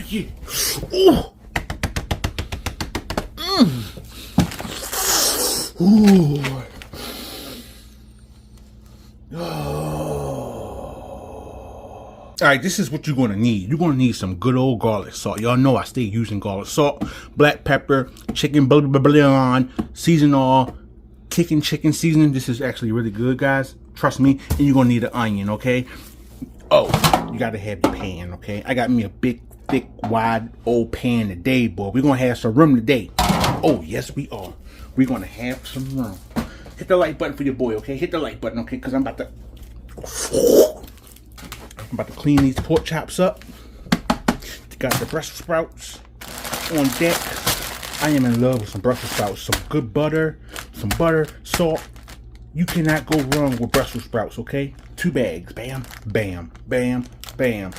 yeah. Ooh. Ooh. Alright, this is what you're going to need. You're going to need some good old garlic salt. Y'all know I stay using garlic salt, black pepper, chicken bouillon, season all, chicken seasoning. This is actually really good, guys. Trust me. And you're going to need an onion, okay? Oh, you got to have your pan, okay? I got me a big, thick, wide, old pan today, boy. We're going to have some room today. Oh, yes, we are. We're going to have some room. Hit the like button for your boy, okay? Hit the like button, okay? Because I'm about to clean these pork chops up. Got the Brussels sprouts on deck. I am in love with some Brussels sprouts. Some good butter, salt. You cannot go wrong with Brussels sprouts, okay? 2 bags. Bam, bam, bam, bam.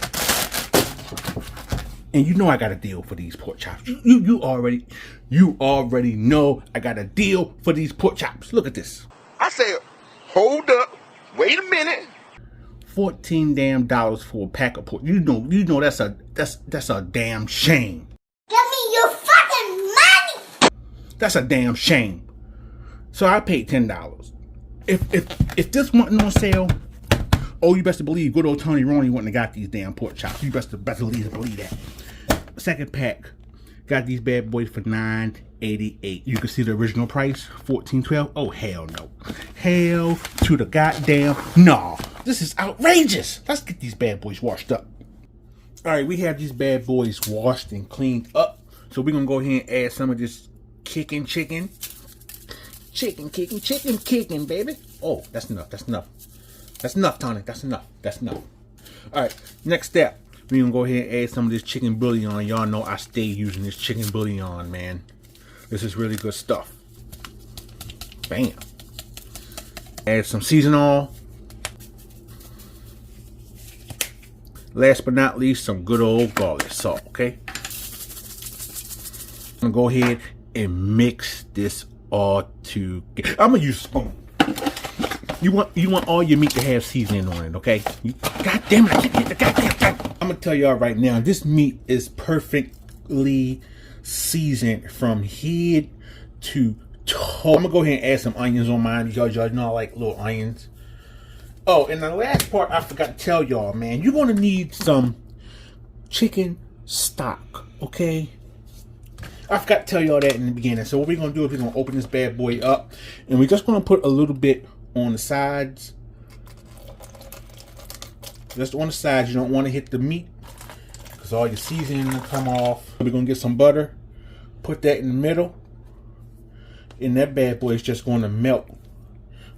And you know I got a deal for these pork chops. You already know I got a deal for these pork chops. Look at this. I said, hold up, wait a minute. $14 damn for a pack of pork. You know that's a damn shame. Give me your fucking money. That's a damn shame. So I paid $10. If this wasn't on sale, oh, you best to believe good old Tony Roney wouldn't have got these damn pork chops. You best believe that. Second pack, got these bad boys for $9.88. You can see the original price, $14.12. Oh, hell no. Hell to the goddamn no. This is outrageous. Let's get these bad boys washed up. All right, we have these bad boys washed and cleaned up. So we're going to go ahead and add some of this chicken, baby. Oh, that's enough. That's enough, Tony. That's enough. All right, next step. We're going to go ahead and add some of this chicken bouillon. Y'all know I stay using this chicken bouillon, man. This is really good stuff. Bam. Add some seasoning. Last but not least, some good old garlic salt, okay? I'm going to go ahead and mix this all together. I'm going to use a spoon. You want all your meat to have seasoning on it, okay? God damn it, I can't get the goddamn thing. I'm going to tell y'all right now, this meat is perfectly seasoned from head to toe. I'm going to go ahead and add some onions on mine. Y'all know I like little onions. Oh, and the last part I forgot to tell y'all, man. You're going to need some chicken stock, okay? I forgot to tell y'all that in the beginning. So what we're going to do is we're going to open this bad boy up. And we're just going to put a little bit on the sides. Just on the sides. You don't want to hit the meat, because all your seasoning will come off. We're going to get some butter. Put that in the middle. And that bad boy is just going to melt.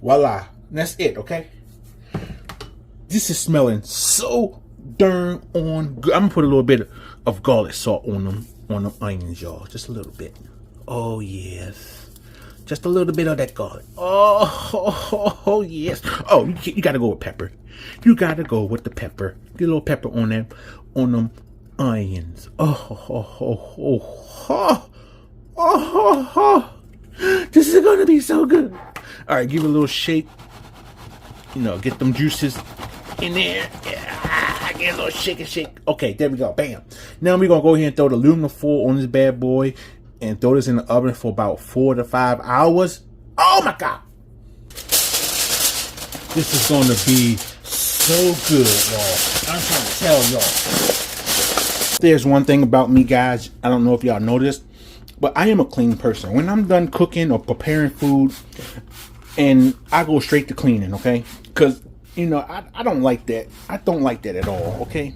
Voila. And that's it, okay? This is smelling so darn on good. I'm gonna put a little bit of garlic salt on them onions, y'all. Just a little bit. Oh yes, just a little bit of that garlic. Oh yes. Oh, you gotta go with pepper. You gotta go with the pepper. Get a little pepper on them onions. This is gonna be so good. All right, give it a little shake. You know, get them juices in there. Yeah, get a little shake. Okay, there we go. Bam. Now we're going to go ahead and throw the aluminum foil on this bad boy and throw this in the oven for about 4 to 5 hours. Oh my God. This is going to be so good, y'all. I'm trying to tell y'all. There's one thing about me, guys. I don't know if y'all know this, but I am a clean person. When I'm done cooking or preparing food, and I go straight to cleaning, okay? Because, you know, I don't like that. I don't like that at all, okay?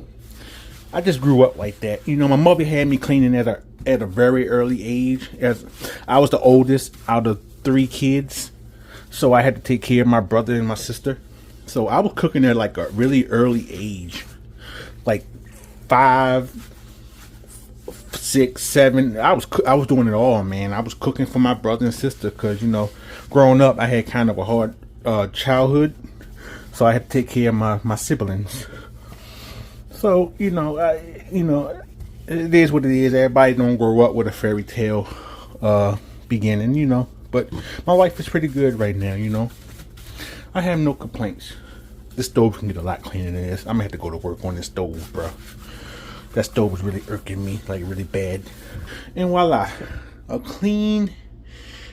I just grew up like that. You know, my mother had me cleaning at a very early age. As I was the oldest out of 3 kids. So I had to take care of my brother and my sister. So I was cooking at like a really early age. Like 5, 6, 7. I was doing it all, man. I was cooking for my brother and sister because, you know, growing up I had kind of a hard childhood, so I had to take care of my siblings. So you know, it is what it is. Everybody don't grow up with a fairy tale beginning, you know. But my life is pretty good right now, you know. I have no complaints. This stove can get a lot cleaner than this. I'm gonna have to go to work on this stove, bro. That stove was really irking me, like really bad. And voila, a clean,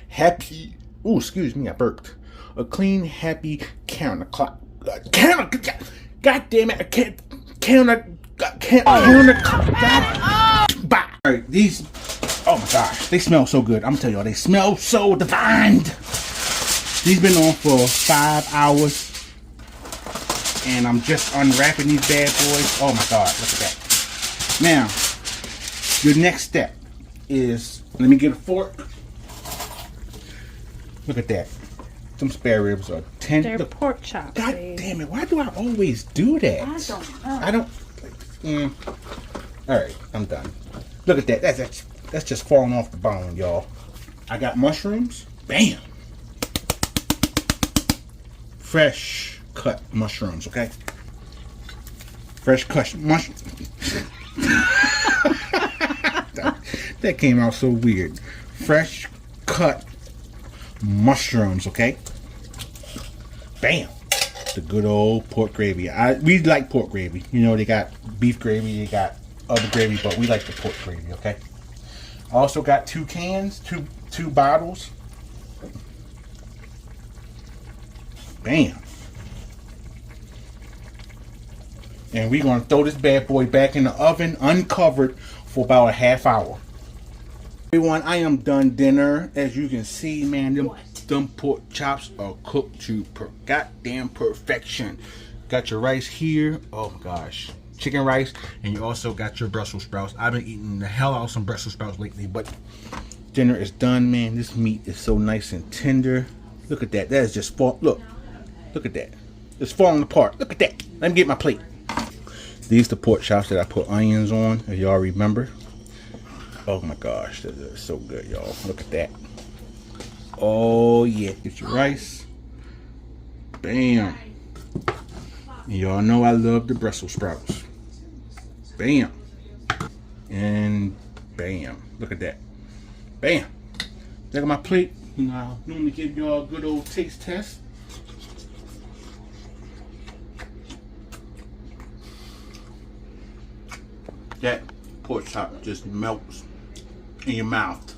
happy. Ooh, excuse me, I burped. A clean, happy counterclock. God damn it! I can't counter. Bye. All right, these. Oh my gosh, they smell so good. I'm telling y'all, they smell so divine. These been on for 5 hours. And I'm just unwrapping these bad boys. Oh my god, look at that. Now, your next step is, let me get a fork. Look at that. Some spare ribs are tender. They're pork chops. God babe. damn it, why do I always do that? I don't know. I don't. Alright, I'm done. Look at that. That's just falling off the bone, y'all. I got mushrooms. Bam! Fresh cut mushrooms, okay? Fresh cut mushrooms. That came out so weird. Fresh cut mushrooms, okay? Bam! The good old pork gravy. We like pork gravy. You know, they got beef gravy, they got other gravy, but we like the pork gravy, okay? Also got 2 cans, two bottles. Bam! And we're going to throw this bad boy back in the oven uncovered for about a half hour. Everyone, I am done dinner. As you can see, man, them pork chops are cooked to goddamn perfection. Got your rice here. Oh my gosh. Chicken rice. And you also got your Brussels sprouts. I've been eating the hell out of some Brussels sprouts lately. But dinner is done, man. This meat is so nice and tender. Look at that. That is just look at that. It's falling apart. Look at that. Let me get my plate. These the pork chops that I put onions on, if y'all remember. Oh my gosh, that is so good, y'all. Look at that. Oh yeah, get your rice. Bam. Y'all know I love the Brussels sprouts. Bam. And bam. Look at that. Bam. Look at my plate. You know, I normally give y'all a good old taste test. That pork chop just melts in your mouth.